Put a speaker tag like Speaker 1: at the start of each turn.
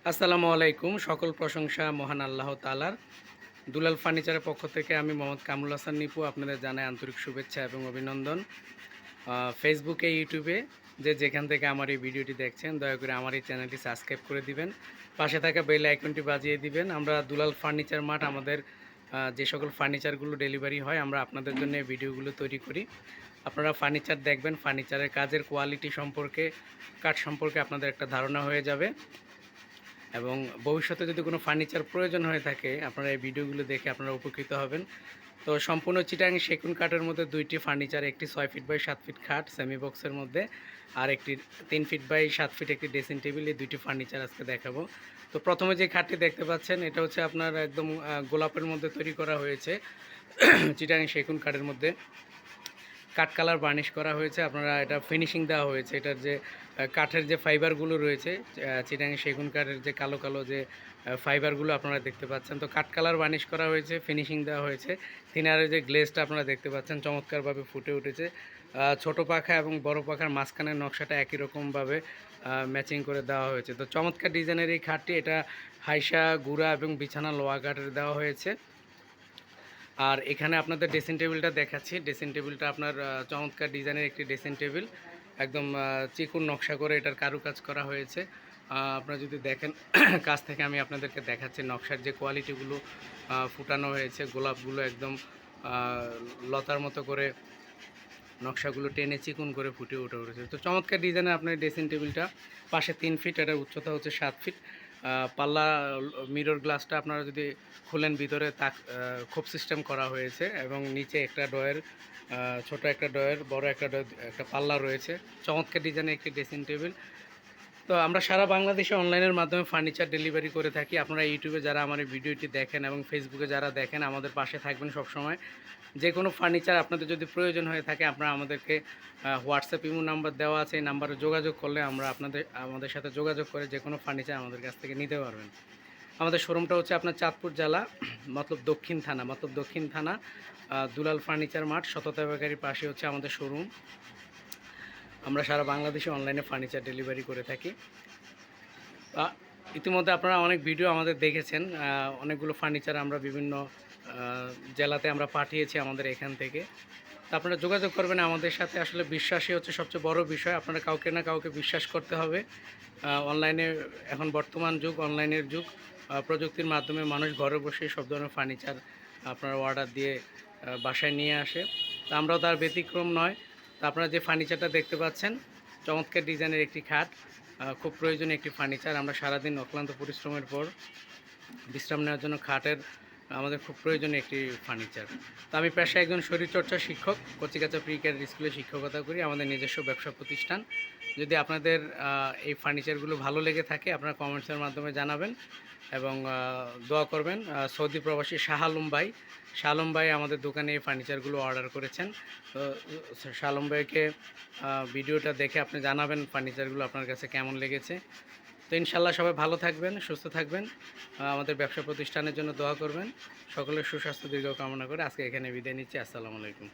Speaker 1: আসসালামু আলাইকুম। সকল প্রশংসা মহান আল্লাহ তাআলার। দুলাল ফার্নিচারের পক্ষ থেকে আমি মোহাম্মদ কামরুল হাসান নিপু আপনাদের জানাই আন্তরিক শুভেচ্ছা এবং অভিনন্দন। ফেসবুকে, ইউটিউবে যেখান থেকে আমার এই ভিডিওটি দেখছেন দয়া করে আমার এই চ্যানেলটি সাবস্ক্রাইব করে দিবেন। পাশে থাকা বেল আইকনটি বাজিয়ে দিবেন। আমরা দুলাল ফার্নিচার মার্ট আমাদের যে সকল ফার্নিচারগুলো ডেলিভারি হয় আমরা আপনাদের জন্য এই ভিডিওগুলো তৈরি করি। আপনারা ফার্নিচার দেখবেন, ফার্নিচারের কাজের কোয়ালিটি সম্পর্কে, কাঠ সম্পর্কে আপনাদের একটা ধারণা হয়ে যাবে এবং ভবিষ্যতে যদি কোনো ফার্নিচার প্রয়োজন হয়ে থাকে আপনারা এই ভিডিওগুলো দেখে আপনারা উপকৃত হবেন। তো সম্পূর্ণ চিটাং সেগুন কাঠের মধ্যে দুইটি ফার্নিচার, একটি 6 ফিট বাই 7 ফিট খাট সেমি বক্সের মধ্যে, আর একটি 3 ফিট বাই 7 ফিট একটি ড্রেসিং টেবিল, এই দুইটি ফার্নিচার আজকে দেখাবো। তো প্রথমে যে খাটটি দেখতে পাচ্ছেন এটা হচ্ছে আপনার একদম গোলাপের মধ্যে তৈরি করা হয়েছে চিটাং সেগুন কাঠের মধ্যে কাঠ কালার বার্নিশ করা হয়েছে। আপনারা এটা ফিনিশিং দেওয়া হয়েছে। এটার যে কাঠের যে ফাইবারগুলো রয়েছে, চিটাং সেগুন কাঠের যে কালো কালো যে ফাইবারগুলো আপনারা দেখতে পাচ্ছেন, তো কাঠ কালার বার্নিশ করা হয়েছে, ফিনিশিং দেওয়া হয়েছে। থিনারের যে গ্লেজটা আপনারা দেখতে পাচ্ছেন চমৎকারভাবে ফুটে উঠেছে। ছোট পাখা এবং বড় পাখার মাঝখানের নকশাটা একই রকমভাবে ম্যাচিং করে দেওয়া হয়েছে। তো চমৎকার ডিজাইনের এই খাটটি, এটা হাইসা গুঁড়া এবং বিছানা লোহা কাঠের দেওয়া হয়েছে। আর এখানে আপনাদের ড্রেসিং টেবিলটা দেখাচ্ছি। ড্রেসিং টেবিলটা আপনার চমৎকার ডিজাইনের একটি ড্রেসিং টেবিল, একদম চিকুন নকশা করে এটার কারুকাজ করা হয়েছে। আপনারা যদি দেখেন কাছ থেকে আমি আপনাদেরকে দেখাচ্ছি নকশার যে কোয়ালিটিগুলো ফুটানো হয়েছে, গোলাপগুলো একদম লতার মতো করে নকশাগুলো টেনে চিকুন করে ফুটে উঠেছে। তো চমৎকার ডিজাইনের আপনার ড্রেসিং টেবিলটা, পাশে 3 ফিট, এটার উচ্চতা হচ্ছে 7 ফিট। পাল্লা মিরর গ্লাসটা আপনারা যদি খুলেন ভিতরে তাক খোপ সিস্টেম করা হয়েছে এবং নিচে একটা ডয়ের, ছোট একটা ডয়ের, বড় একটা ডয়ের, একটা পাল্লা রয়েছে। চমৎকার ডিজাইনের একটি ড্রেসিং টেবিল। তো আমরা সারা বাংলাদেশে অনলাইনের মাধ্যমে ফার্নিচার ডেলিভারি করে থাকি। আপনারা ইউটিউবে যারা আমার এই ভিডিওটি দেখেন এবং ফেসবুকে যারা দেখেন আমাদের পাশে থাকবেন সবসময়। যে কোনো ফার্নিচার আপনাদের যদি প্রয়োজন হয়ে থাকে আপনারা আমাদেরকে হোয়াটসঅ্যাপ ইমো নাম্বার দেওয়া আছে, এই নাম্বারে যোগাযোগ করলে আমরা আমাদের সাথে যোগাযোগ করে যে কোনো ফার্নিচার আমাদের কাছ থেকে নিতে পারবেন। আমাদের শোরুমটা হচ্ছে আপনার চাঁদপুর জেলা, মতলব দক্ষিণ থানা, দুলাল ফার্নিচার মার্ট, সততা বেকারির পাশে হচ্ছে আমাদের শোরুম। আমরা সারা বাংলাদেশে অনলাইনে ফার্নিচার ডেলিভারি করে থাকি। ইতিমধ্যে আপনারা অনেক ভিডিও আমাদের দেখেছেন, অনেকগুলো ফার্নিচার আমরা বিভিন্ন জেলাতে আমরা পাঠিয়েছি আমাদের এখান থেকে। তো আপনারা যোগাযোগ করবেন আমাদের সাথে। আসলে বিশ্বাসই হচ্ছে সবচেয়ে বড় বিষয়। আপনারা কাউকে না কাউকে বিশ্বাস করতে হবে। অনলাইনে এখন বর্তমান যুগ, অনলাইনের যুগ। প্রযুক্তির মাধ্যমে মানুষ ঘরে বসে সব ধরনের ফার্নিচার আপনারা অর্ডার দিয়ে বাসায় নিয়ে আসে। তো আমরাও তার ব্যতিক্রম নয়। তো আপনারা যে ফার্নিচারটা দেখতে পাচ্ছেন চমৎকার ডিজাইনের একটি খাট, খুব প্রয়োজনীয় একটি ফার্নিচার। আমরা সারাদিন অক্লান্ত পরিশ্রমের পর বিশ্রাম নেওয়ার জন্য খাটের আমাদের খুব প্রয়োজনীয় একটি ফার্নিচার। তো আমি পেশায় একজন শরীরচর্চা শিক্ষক, কচিকাচা প্রি ক্যাডার স্কুলে শিক্ষকতা করি, আমাদের নিজস্ব ব্যবসা প্রতিষ্ঠান। যদি আপনাদের এই ফার্নিচারগুলো ভালো লেগে থাকে আপনারা কমেন্টসের মাধ্যমে জানাবেন এবং দোয়া করবেন। সৌদি প্রবাসী শাহ আলম ভাই আমাদের দোকানে এই ফার্নিচারগুলো অর্ডার করেছেন। তো শাহ আলম ভাইকে ভিডিওটা দেখে আপনি জানাবেন ফার্নিচারগুলো আপনার কাছে কেমন লেগেছে। তো ইনশাল্লাহ সবাই ভালো থাকবেন, সুস্থ থাকবেন, আমাদের ব্যবসা প্রতিষ্ঠানের জন্য দোয়া করবেন। সকলের সুস্বাস্থ্য দীর্ঘ কামনা করে আজকে এখানে বিদায় নিচ্ছি। আসসালামু আলাইকুম।